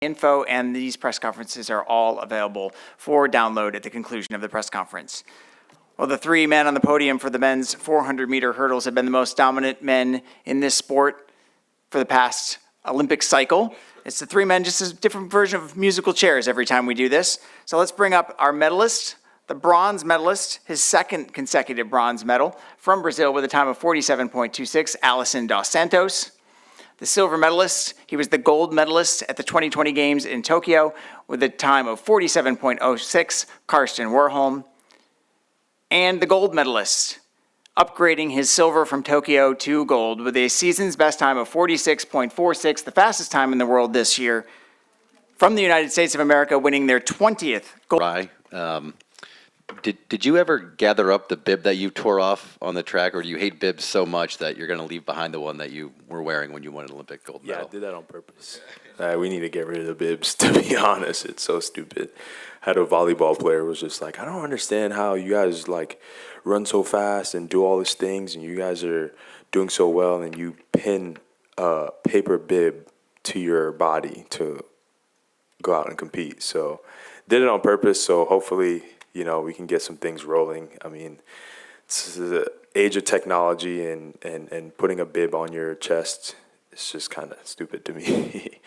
info, and these press conferences are all available for download at the conclusion of the press conference. Well, the three men on the podium for the men's 400-meter hurdles have been the most dominant men in this sport for the past Olympic cycle. It's the three men, just a different version of musical chairs every time we do this. So let's bring up our medalist, the bronze medalist, his second consecutive bronze medal from Brazil with a time of 47.26, Alison DOS SANTOS. The silver medalist, he was the gold medalist at the 2020 Games in Tokyo with a time of 47.06, Karsten WARHOLM. And the gold medalist, upgrading his silver from Tokyo to gold with a season's best time of 46.46, the fastest time in the world this year, from the United States of America, winning their 20th gold. Rai, did you ever gather up the bib that you tore off on the track, or do you hate bibs so much that you're going to leave behind the one that you were wearing when you won an Olympic gold medal? Yeah, I did that on purpose. We need to get rid of the bibs, to be honest. It's so stupid. I had a volleyball player who was just like, I don't understand how you guys like run so fast and do all these things, and you guys are doing so well, and you pin a paper bib to your body to go out and compete. So did it on purpose, so hopefully, you know, we can get some things rolling. I mean, this is the age of technology, and putting a bib on your chest is just kind of stupid to me.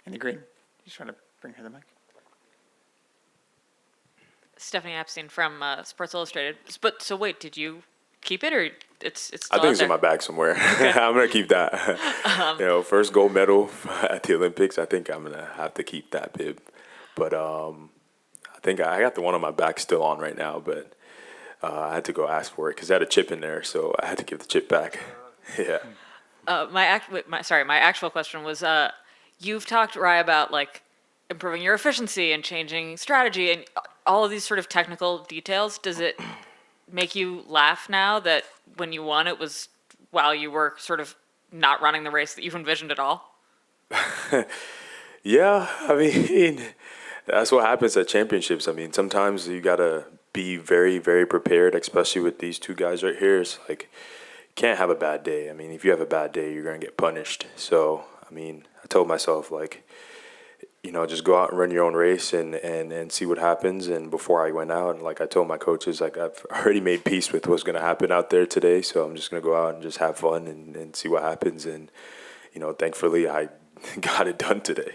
Any green? Just trying to bring her the mic. Stephanie Epstein from Sports Illustrated. But so wait, did you keep it, or it's still I think it's out in my bag somewhere. I'm gonna keep that. You know, first gold medal at the Olympics. I think I'm gonna have to keep that bib. But I think I got the one on my back still on right now. But I had to go ask for it because I had a chip in there, so I had to give the chip back. Yeah. My actual question was, you've talked, Rai, about like improving your efficiency and changing strategy and all of these sort of technical details. Does it make you laugh now that when you won, it was while you were sort of not running the race that you envisioned at all? Yeah, I mean, that's what happens at championships. I mean, sometimes you gotta be very, very prepared, especially with these two guys right here. It's like, you can't have a bad day. I mean, if you have a bad day, you're gonna get punished. So, I mean, I told myself, like, you know, just go out and run your own race and see what happens. And before I went out, and like I told my coaches, like, I've already made peace with what's going to happen out there today. So I'm just going to go out and just have fun and see what happens. And, you know, thankfully I got it done today.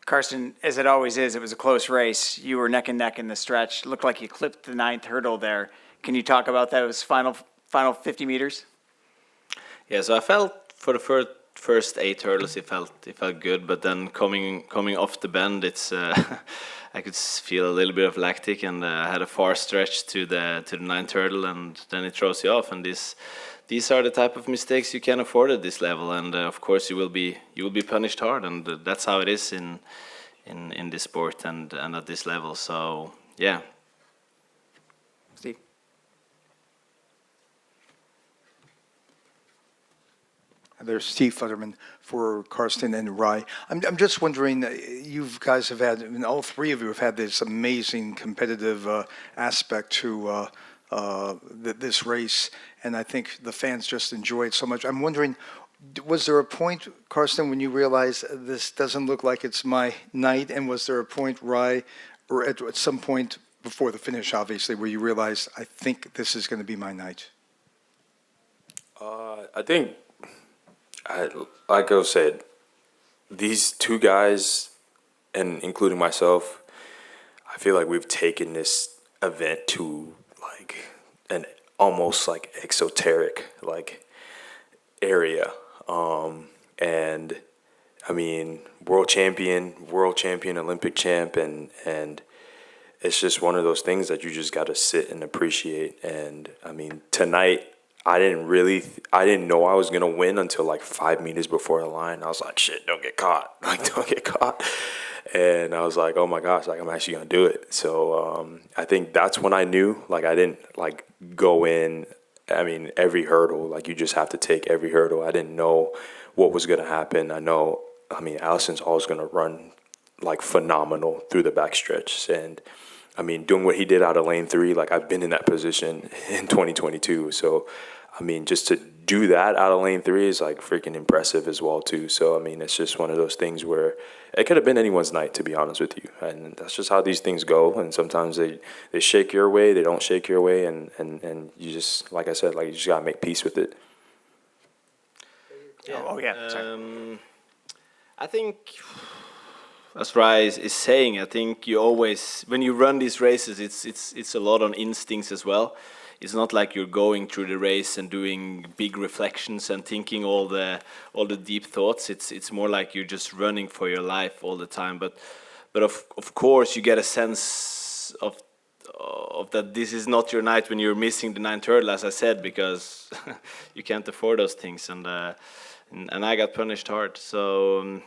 Karsten, as it always is, it was a close race. You were neck and neck in the stretch. Looked like you clipped the 9th hurdle there. Can you talk about those final 50 meters? Yeah, so I felt for the first 8 hurdles it felt good, but then coming off the bend, it's I could feel a little bit of lactic, and I had a far stretch to the 9th hurdle, and then it throws you off. And these are the type of mistakes you can afford at this level, and of course you will be punished hard, and that's how it is in this sport and at this level. So yeah. Steve. There's Steve Futterman for Karsten and Rai. I'm just wondering, you guys have had, and all three of you have had this amazing competitive aspect to this race, and I think the fans just enjoy it so much. I'm wondering, was there a point, Karsten, when you realized this doesn't look like it's my night, and was there a point, Rai, or at some point before the finish, obviously, where you realized, I think this is going to be my night? I think, like I said, these two guys, and including myself, I feel like we've taken this event to like an almost like exoteric like area. And I mean, world champion, Olympic champ, and it's just one of those things that you just got to sit and appreciate. And I mean, tonight, I didn't know I was going to win until like 5 meters before the line. I was like, shit, don't get caught. Like, don't get caught. And I was like, oh my gosh, like I'm actually going to do it. So I think that's when I knew, like I didn't like go in, I mean, every hurdle, like you just have to take every hurdle. I didn't know what was going to happen. I mean, Alison's always going to run like phenomenal through the backstretch. And I mean, doing what he did out of lane 3, like I've been in that position in 2022. So I mean, just to do that out of lane 3 is like freaking impressive as well too. So I mean, it's just one of those things where it could have been anyone's night, to be honest with you. And that's just how these things go. And sometimes they shake your way, they don't shake your way, and you just, like I said, like you just gotta make peace with it. Sorry. I think, as Rai is saying, I think you always, when you run these races, it's a lot on instincts as well. It's not like you're going through the race and doing big reflections and thinking all the deep thoughts. It's more like you're just running for your life all the time. But of course you get a sense of that this is not your night when you're missing the 9th hurdle, as I said, because you can't afford those things. And I got punished hard. So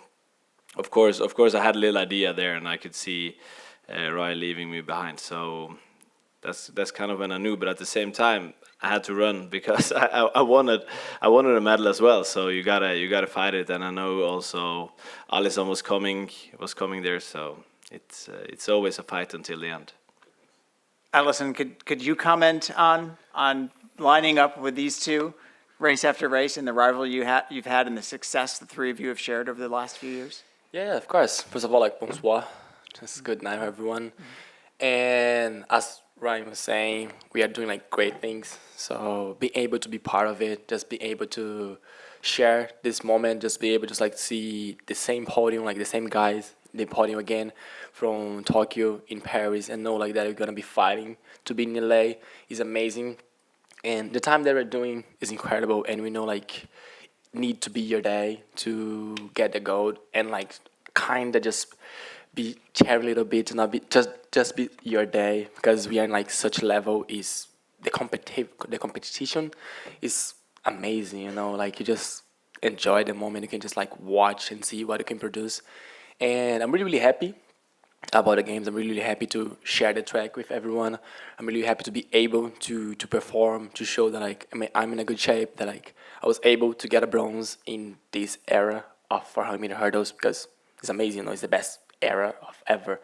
of course I had a little idea there, and I could see Rai leaving me behind. So that's kind of when I knew. But at the same time, I had to run because I wanted a medal as well. So you gotta fight it. And I know also Alison was coming there. So it's always a fight until the end. Alison, could you comment on lining up with these two race after race and the rivalry you've had and the success the three of you have shared over the last few years? Yeah, of course. First of all, like, bonsoir. Just good night, everyone. And as Ryan was saying, we are doing like great things. So being able to be part of it, just be able to share this moment, just be able to like see the same podium, like the same guys, the podium again from Tokyo in Paris, and know like that we're gonna be fighting to be in LA is amazing. And the time that we're doing is incredible, and we know like need to be your day to get the gold, and like kind of just be share a little bit, not be just be your day, because we are in like such level. Is the competition is amazing, you know, like you just enjoy the moment. You can just like watch and see what you can produce, and I'm really, really happy about the games. I'm really, really happy to share the track with everyone. I'm really happy to be able to perform, to show that like I'm in a good shape, that like I was able to get a bronze in this era of 400-meter hurdles, because it's amazing, you know, it's the best era of ever.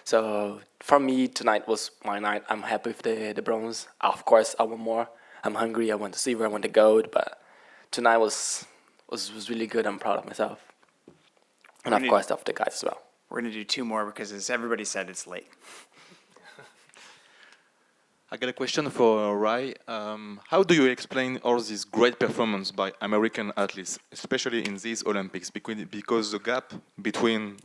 So for me, tonight was my night. I'm happy with the bronze. Of course, I want more. I'm hungry. I want the silver. I want the gold. But tonight was really good. I'm proud of myself, and of course of the guys as well. We're going to do two more because, as everybody said, it's late. I got a question for Rai. How do you explain all this great performance by American athletes, especially in these Olympics? Because the gap between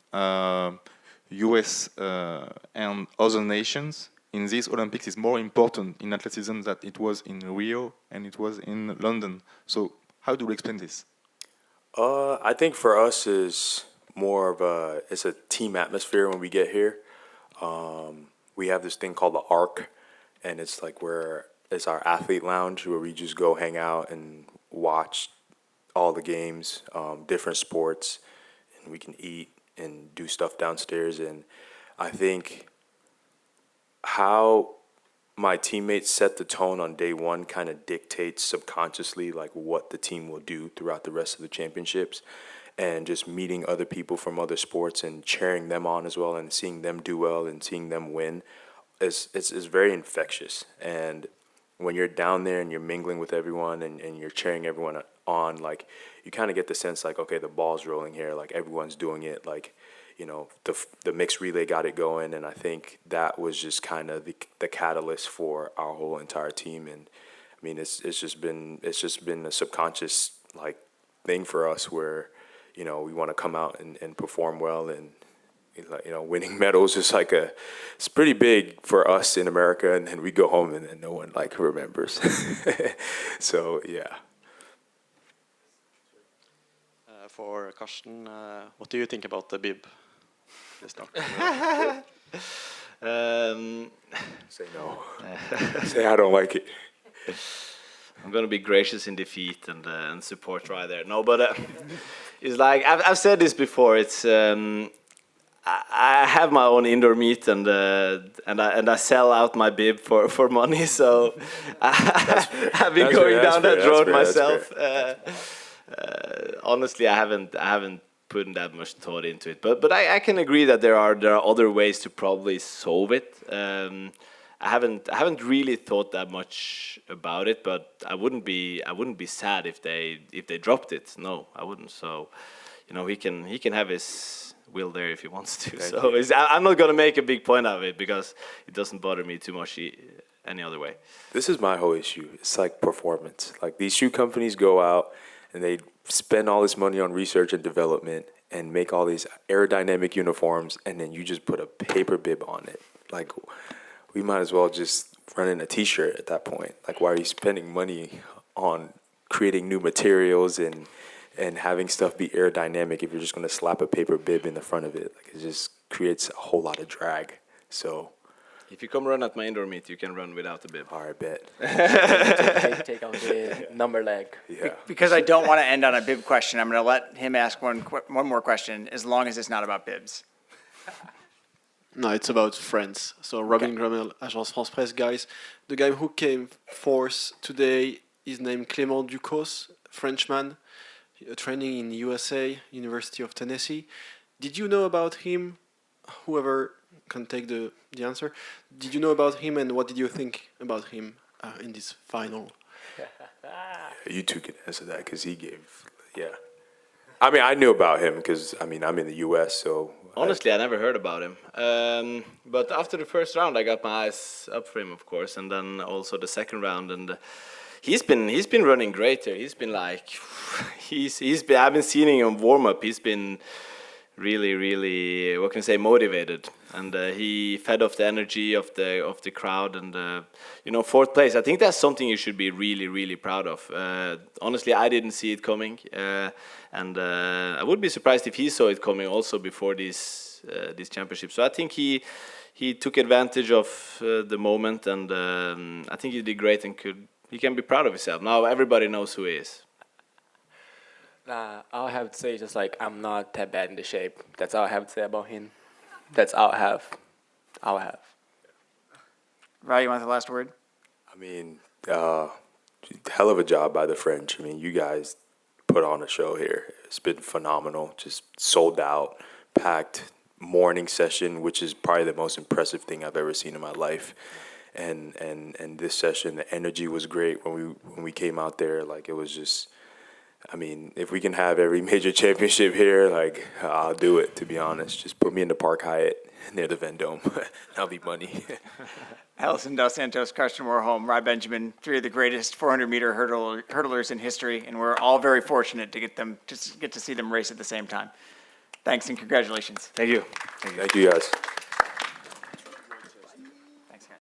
US and other nations in these Olympics is more important in athleticism than it was in Rio and it was in London. So how do you explain this? I think for us is more of it's a team atmosphere when we get here. We have this thing called the ARC, and it's like it's our athlete lounge where we just go hang out and watch all the games, different sports, and we can eat and do stuff downstairs. And I think how my teammates set the tone on day one kind of dictates subconsciously like what the team will do throughout the rest of the championships. And just meeting other people from other sports and cheering them on as well, and seeing them do well and seeing them win is very infectious. And when you're down there and you're mingling with everyone and you're cheering everyone on, like you kind of get the sense like, okay, the ball's rolling here, like everyone's doing it, like, you know, the mixed relay got it going. And I think that was just kind of the catalyst for our whole entire team. And I mean, it's just been a subconscious like thing for us where, you know, we want to come out and perform well, and you know, winning medals is like it's pretty big for us in America, and then we go home and then no one like remembers. So yeah. For Karsten, what do you think about the bib? Say no. Say I don't like it. I'm gonna be gracious in defeat and support Rai there. No, but it's like I've said this before. It's I have my own indoor meet and I sell out my bib for money. So I've been going down that road myself. Honestly, I haven't put that much thought into it. But I can agree that there are other ways to probably solve it. I haven't really thought that much about it, but I wouldn't be sad if they dropped it. No, I wouldn't. So, you know, he can have his will there if he wants to. So I'm not gonna make a big point of it because it doesn't bother me too much any other way. This is my whole issue. It's like performance. Like these shoe companies go out and they spend all this money on research and development and make all these aerodynamic uniforms, and then you just put a paper bib on it. Like, we might as well just run in a t-shirt at that point. Like, why are you spending money on creating new materials and having stuff be aerodynamic if you're just going to slap a paper bib in the front of it? Like, it just creates a whole lot of drag. So If you come run at my indoor meet, you can run without the bib. all right, bet. take on the number leg. Yeah. Because I don't want to end on a bib question, I'm going to let him ask one more question, as long as it's not about bibs. No, it's about France. So Robin Grammel, Agence France Presse, guys. The guy who came fourth today is named Clément Ducos, Frenchman, training in USA, University of Tennessee. Did you know about him? Whoever can take the answer. Did you know about him, and what did you think about him in this final? You two can answer that because he gave, yeah. I mean, I knew about him because, I mean, I'm in the U.S., so. Honestly, I never heard about him. But after the first round, I got my eyes up for him, of course, and then also the second round, and he's been running great there. He's been like, I've been seeing him warm up. He's been really, what can I say, motivated, and he fed off the energy of the crowd, and you know, fourth place. I think that's something you should be really proud of. Honestly, I didn't see it coming, and I would be surprised if he saw it coming also before this championship. So I think he took advantage of the moment, and I think he did great, and he can be proud of himself. Now everybody knows who he is. All I have to say is just like, I'm not that bad in the shape. That's all I have to say about him. That's all I have. All I have. Rai, you want the last word? I mean, hell of a job by the French. I mean, you guys put on a show here. It's been phenomenal. Just sold out, packed morning session, which is probably the most impressive thing I've ever seen in my life. And this session, the energy was great when we came out there. Like, it was just, I mean, if we can have every major championship here, like, I'll do it, to be honest. Just put me in the Park Hyatt near the Vendome. That'll be money. Alison DOS SANTOS, Karsten WARHOLM, Rai BENJAMIN, three of the greatest 400-meter hurdlers in history, and we're all very fortunate to get to see them race at the same time. Thanks and congratulations. Thank you. Thank you, guys.